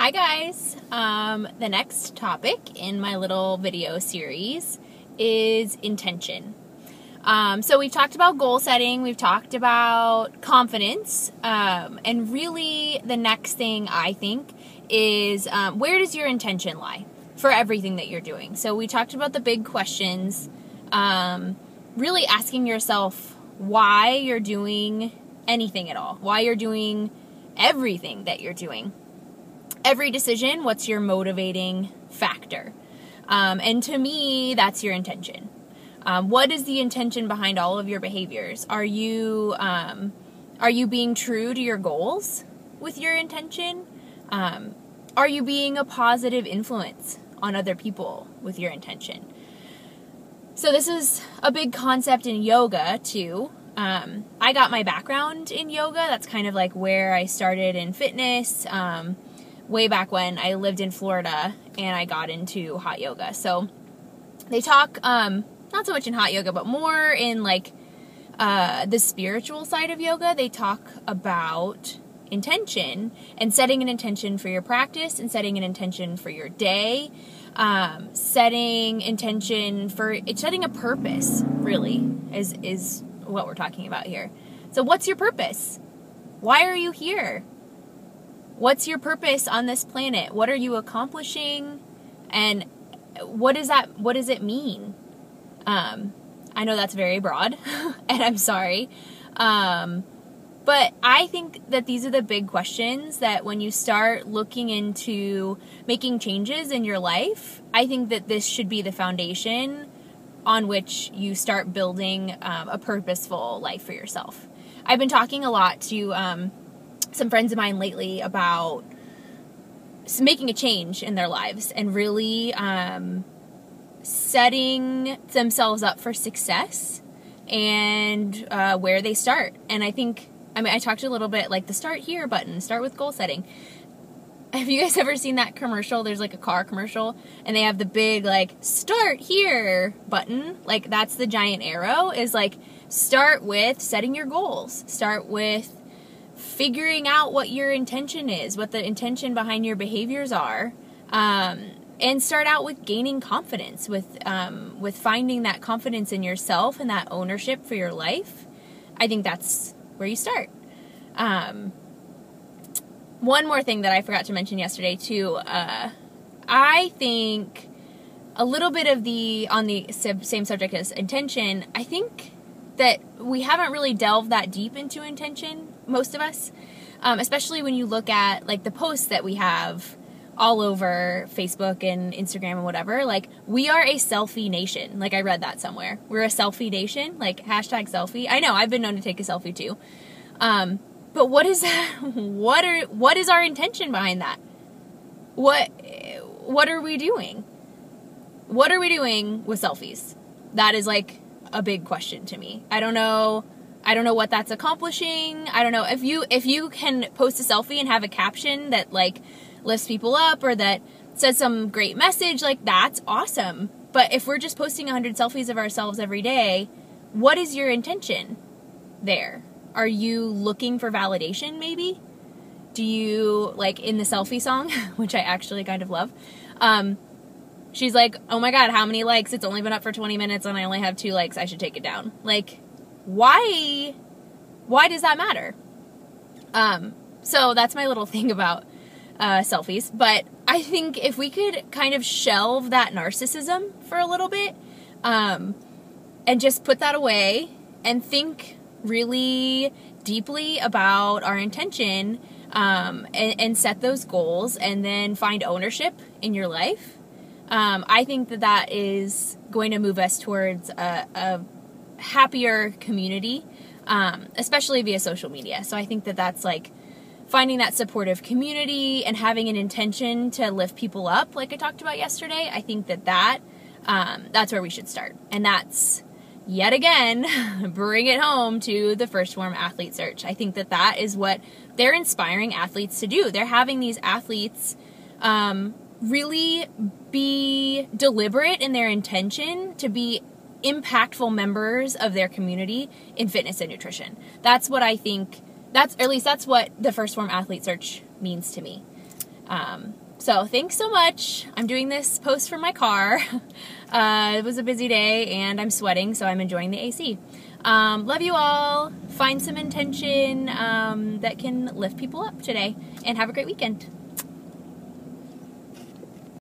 Hi guys! The next topic in my little video series is intention. So we've talked about goal setting, we've talked about confidence, and really the next thing I think is where does your intention lie for everything that you're doing? So we talked about the big questions, really asking yourself why you're doing anything at all, why you're doing everything that you're doing. Every decision, what's your motivating factor? And to me, that's your intention. What is the intention behind all of your behaviors? Are you being true to your goals with your intention? Are you being a positive influence on other people with your intention? So this is a big concept in yoga too. I got my background in yoga. That's kind of like where I started in fitness. Way back when I lived in Florida and I got into hot yoga. So they talk, not so much in hot yoga, but more in like the spiritual side of yoga. They talk about intention and setting an intention for your practice and setting an intention for your day, setting a purpose really is what we're talking about here. So what's your purpose? Why are you here? What's your purpose on this planet? What are you accomplishing? And what does it mean? I know that's very broad, and I'm sorry. But I think that these are the big questions that when you start looking into making changes in your life, I think that this should be the foundation on which you start building a purposeful life for yourself. I've been talking a lot to some friends of mine lately about making a change in their lives and really setting themselves up for success and where they start. And I talked a little bit like the start here button, start with goal setting. Have you guys ever seen that commercial? There's like a car commercial and they have the big like start here button. Like that's the giant arrow is like start with setting your goals. Start with figuring out what your intention is, what the intention behind your behaviors are, and start out with gaining confidence, with finding that confidence in yourself and that ownership for your life. I think that's where you start. One more thing that I forgot to mention yesterday too, I think a little bit of on the same subject as intention, I think that we haven't really delved that deep into intention, most of us, especially when you look at like the posts that we have all over Facebook and Instagram and whatever. Like we are a selfie nation. Like I read that somewhere. We're a selfie nation, like hashtag selfie. I know I've been known to take a selfie too. But what is that? What is our intention behind that? What are we doing? What are we doing with selfies? That is like a big question to me. I don't know what that's accomplishing. I don't know if you can post a selfie and have a caption that like lifts people up or that says some great message, like that's awesome. But if we're just posting 100 selfies of ourselves every day, what is your intention there? Are you looking for validation maybe? Do you, like in the selfie song, which I actually kind of love, she's like, oh my God, how many likes? It's only been up for 20 minutes and I only have 2 likes. I should take it down. Like, why does that matter? So that's my little thing about selfies. But I think if we could kind of shelve that narcissism for a little bit, and just put that away and think really deeply about our intention, and set those goals and then find ownership in your life, I think that is going to move us towards a happier community, especially via social media. So I think that that's like finding that supportive community and having an intention to lift people up, like I talked about yesterday. I think that's where we should start. And that's, yet again, bring it home to the First Form Athlete Search. I think that is what they're inspiring athletes to do. They're having these athletes really be deliberate in their intention to be impactful members of their community in fitness and nutrition. That's what I think, that's what the First Form Athlete Search means to me. So thanks so much. I'm doing this post from my car. It was a busy day and I'm sweating, so I'm enjoying the AC. Love you all. Find some intention that can lift people up today, and have a great weekend.